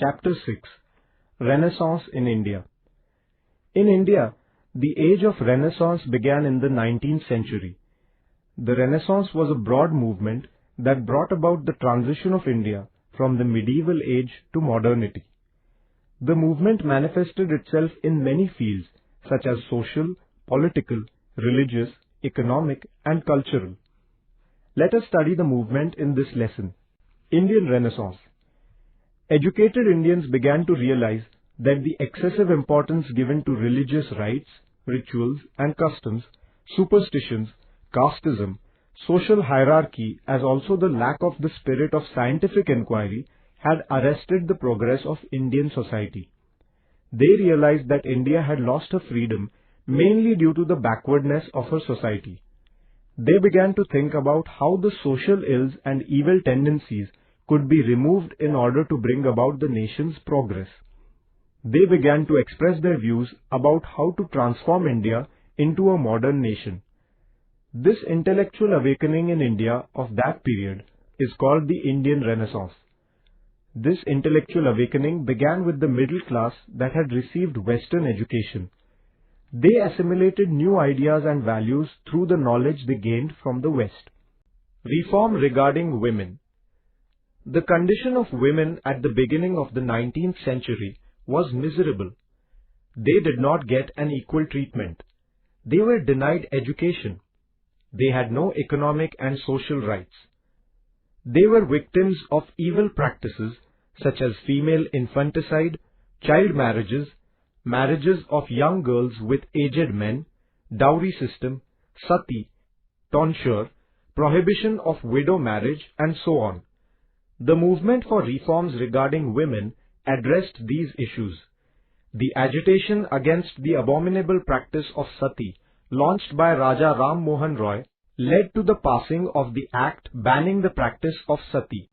Chapter 6: Renaissance in India. In India, the age of Renaissance began in the 19th century. The Renaissance was a broad movement that brought about the transition of India from the medieval age to modernity. The movement manifested itself in many fields such as social, political, religious, economic, and cultural. Let us study the movement in this lesson. Indian Renaissance. Educated Indians began to realize that the excessive importance given to religious rites, rituals and customs, superstitions, casteism, social hierarchy, as also the lack of the spirit of scientific inquiry had arrested the progress of Indian society. They realized that India had lost her freedom mainly due to the backwardness of her society. They began to think about how the social ills and evil tendencies could be removed in order to bring about the nation's progress. They began to express their views about how to transform India into a modern nation. This intellectual awakening in India of that period is called the Indian Renaissance. This intellectual awakening began with the middle class that had received Western education. They assimilated new ideas and values through the knowledge they gained from the West. Reform regarding women. The condition of women at the beginning of the 19th century was miserable. They did not get an equal treatment. They were denied education. They had no economic and social rights. They were victims of evil practices such as female infanticide, child marriages, marriages of young girls with aged men, dowry system, sati, tonsure, prohibition of widow marriage, and so on. The movement for reforms regarding women addressed these issues. The agitation against the abominable practice of sati, launched by Raja Ram Mohan Roy, led to the passing of the Act banning the practice of sati.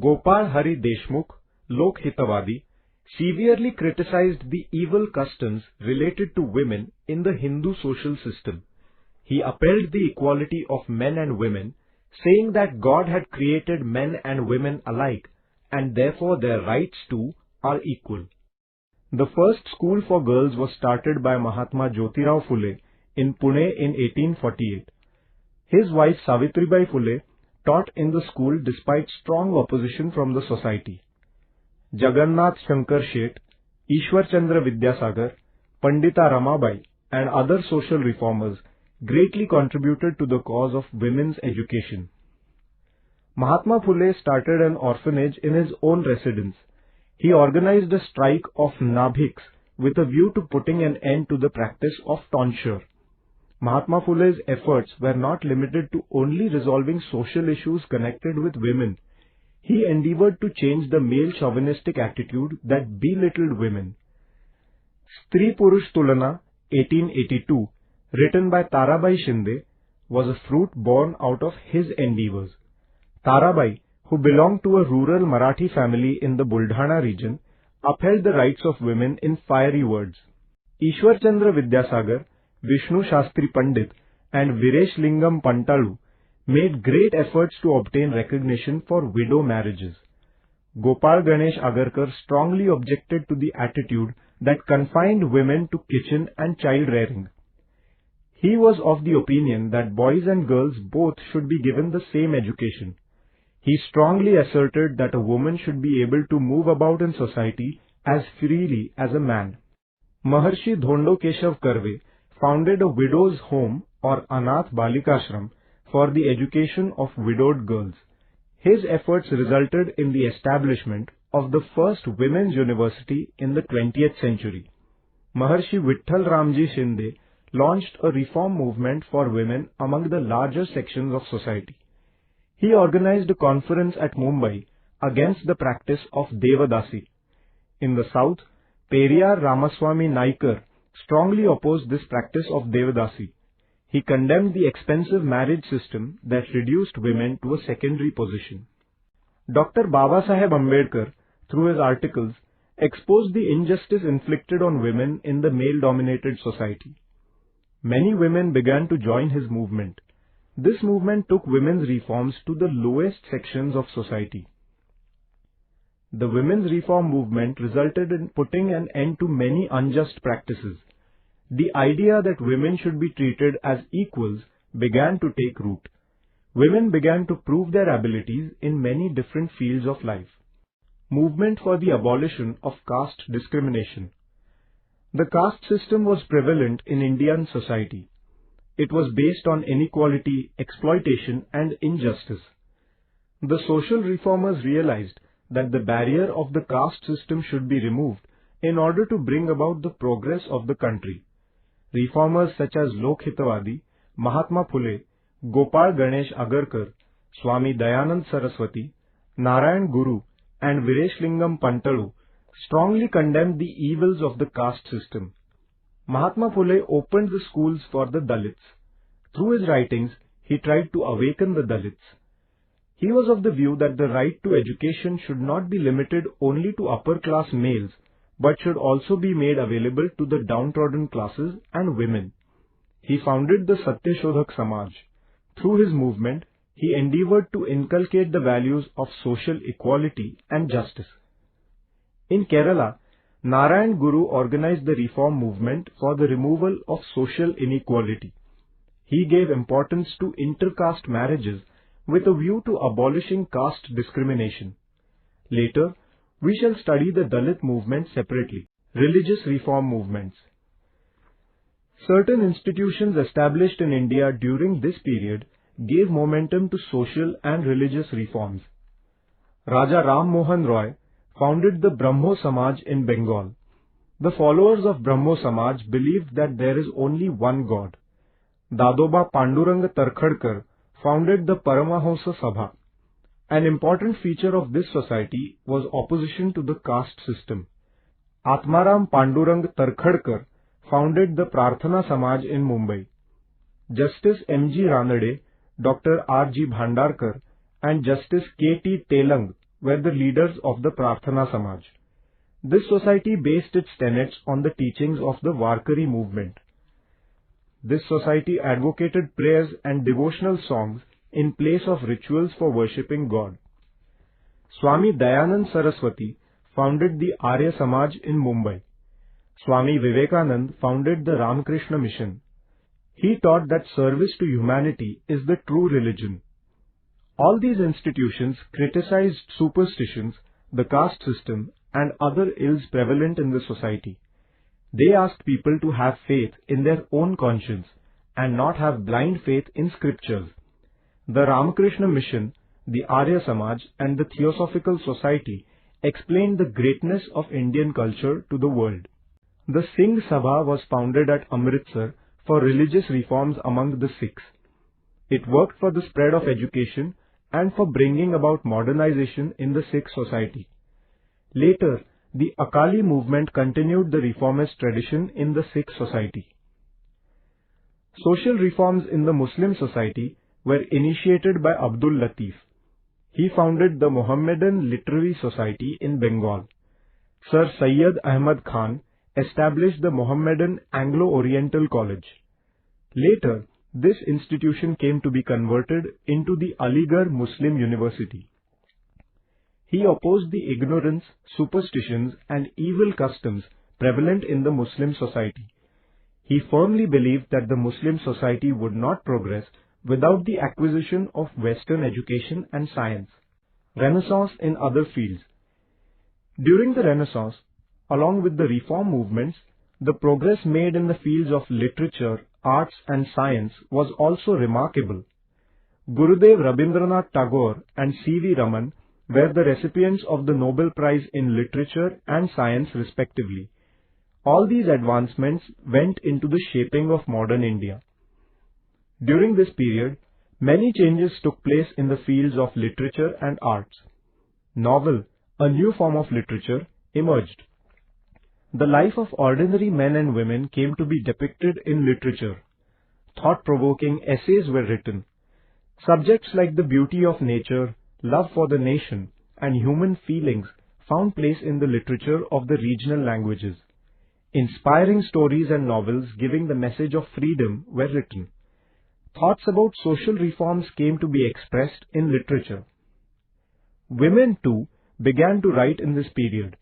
Gopal Hari Deshmukh, Lok Hitavadi, severely criticized the evil customs related to women in the Hindu social system. He upheld the equality of men and women, saying that God had created men and women alike, and therefore their rights too are equal. The first school for girls was started by Mahatma Jyotirao Phule in Pune in 1848. His wife Savitribai Phule taught in the school despite strong opposition from the society. Jagannath Shankar Sheth, Ishwar Chandra Vidyasagar, Pandita Ramabai and other social reformers greatly contributed to the cause of women's education. Mahatma Phule started an orphanage in his own residence. He organized a strike of Nabhiks with a view to putting an end to the practice of tonsure. Mahatma Phule's efforts were not limited to only resolving social issues connected with women. He endeavored to change the male chauvinistic attitude that belittled women. Stri Purush Tulana, 1882, written by Tarabai Shinde, was a fruit born out of his endeavors. Tarabai, who belonged to a rural Marathi family in the Buldhana region, upheld the rights of women in fiery words. Ishwar Chandra Vidyasagar, Vishnu Shastri Pandit and Viresh Lingam Pantalu made great efforts to obtain recognition for widow marriages. Gopal Ganesh Agarkar strongly objected to the attitude that confined women to kitchen and child rearing. He was of the opinion that boys and girls both should be given the same education. He strongly asserted that a woman should be able to move about in society as freely as a man. Maharshi Dhondo Keshav Karve founded a widow's home or Anath Balikashram for the education of widowed girls. His efforts resulted in the establishment of the first women's university in the 20th century. Maharshi Vitthal Ramji Shinde launched a reform movement for women among the larger sections of society. He organized a conference at Mumbai against the practice of Devadasi. In the south, Periyar Ramaswamy Naikar strongly opposed this practice of Devadasi. He condemned the expensive marriage system that reduced women to a secondary position. Dr. Babasaheb Ambedkar, through his articles, exposed the injustice inflicted on women in the male-dominated society. Many women began to join his movement. This movement took women's reforms to the lowest sections of society. The women's reform movement resulted in putting an end to many unjust practices. The idea that women should be treated as equals began to take root. Women began to prove their abilities in many different fields of life. Movement for the abolition of caste discrimination. The caste system was prevalent in Indian society. It was based on inequality, exploitation, and injustice. The social reformers realized that the barrier of the caste system should be removed in order to bring about the progress of the country. Reformers such as Lokhitawadi, Mahatma Phule, Gopal Ganesh Agarkar, Swami Dayanand Saraswati, Narayan Guru, and Vireshilingam Pantalu strongly condemned the evils of the caste system. Mahatma Phule opened the schools for the Dalits. Through his writings, he tried to awaken the Dalits. He was of the view that the right to education should not be limited only to upper-class males, but should also be made available to the downtrodden classes and women. He founded the Satyashodhak Samaj. Through his movement, he endeavored to inculcate the values of social equality and justice. In Kerala, Narayan Guru organized the reform movement for the removal of social inequality. He gave importance to intercaste marriages with a view to abolishing caste discrimination. Later, we shall study the Dalit movement separately. Religious reform movements. Certain institutions established in India during this period gave momentum to social and religious reforms. Raja Ram Mohan Roy founded the Brahmo Samaj in Bengal. The followers of Brahmo Samaj believed that there is only one God. Dadoba Pandurang Tarkhadkar founded the Paramahamsa Sabha. An important feature of this society was opposition to the caste system. Atmaram Pandurang Tarkhadkar founded the Prarthana Samaj in Mumbai. Justice M. G. Ranade, Dr. R. G. Bhandarkar, and Justice K. T. Telang were the leaders of the Prarthana Samaj. This society based its tenets on the teachings of the Warkari movement. This society advocated prayers and devotional songs in place of rituals for worshipping God. Swami Dayanand Saraswati founded the Arya Samaj in Mumbai. Swami Vivekanand founded the Ramakrishna Mission. He taught that service to humanity is the true religion. All these institutions criticized superstitions, the caste system, and other ills prevalent in the society. They asked people to have faith in their own conscience and not have blind faith in scriptures. The Ramakrishna Mission, the Arya Samaj, and the Theosophical Society explained the greatness of Indian culture to the world. The Singh Sabha was founded at Amritsar for religious reforms among the Sikhs. It worked for the spread of education and for bringing about modernization in the Sikh society. Later, the Akali movement continued the reformist tradition in the Sikh society. Social reforms in the Muslim society were initiated by Abdul Latif. He founded the Mohammedan Literary Society in Bengal. Sir Syed Ahmad Khan established the Mohammedan Anglo-Oriental College. Later, this institution came to be converted into the Aligarh Muslim University. He opposed the ignorance, superstitions, and evil customs prevalent in the Muslim society. He firmly believed that the Muslim society would not progress without the acquisition of Western education and science. Renaissance in other fields. During the Renaissance, along with the reform movements, the progress made in the fields of literature, arts, and science was also remarkable. Gurudev Rabindranath Tagore and C.V. Raman were the recipients of the Nobel Prize in Literature and Science respectively. All these advancements went into the shaping of modern India. During this period, many changes took place in the fields of literature and arts. Novel, a new form of literature, emerged. The life of ordinary men and women came to be depicted in literature. Thought-provoking essays were written. Subjects like the beauty of nature, love for the nation, and human feelings found place in the literature of the regional languages. Inspiring stories and novels giving the message of freedom were written. Thoughts about social reforms came to be expressed in literature. Women too began to write in this period.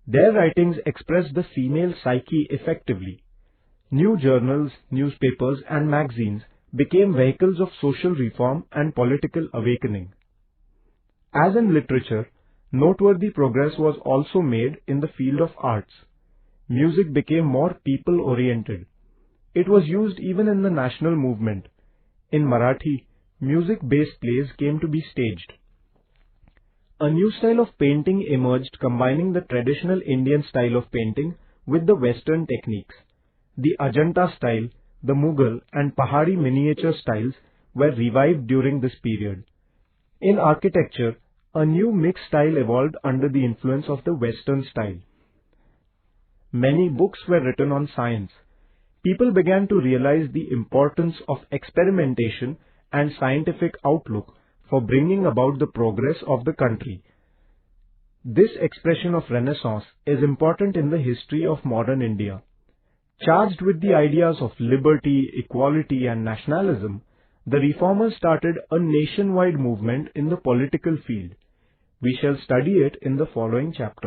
Their writings expressed the female psyche effectively. New journals, newspapers, and magazines became vehicles of social reform and political awakening. As in literature, noteworthy progress was also made in the field of arts. Music became more people-oriented. It was used even in the national movement. In Marathi, music-based plays came to be staged. A new style of painting emerged, combining the traditional Indian style of painting with the Western techniques. The Ajanta style, the Mughal and Pahari miniature styles were revived during this period. In architecture, a new mixed style evolved under the influence of the Western style. Many books were written on science. People began to realize the importance of experimentation and scientific outlook for bringing about the progress of the country. This expression of Renaissance is important in the history of modern India. Charged with the ideas of liberty, equality, and nationalism, the reformers started a nationwide movement in the political field. We shall study it in the following chapter.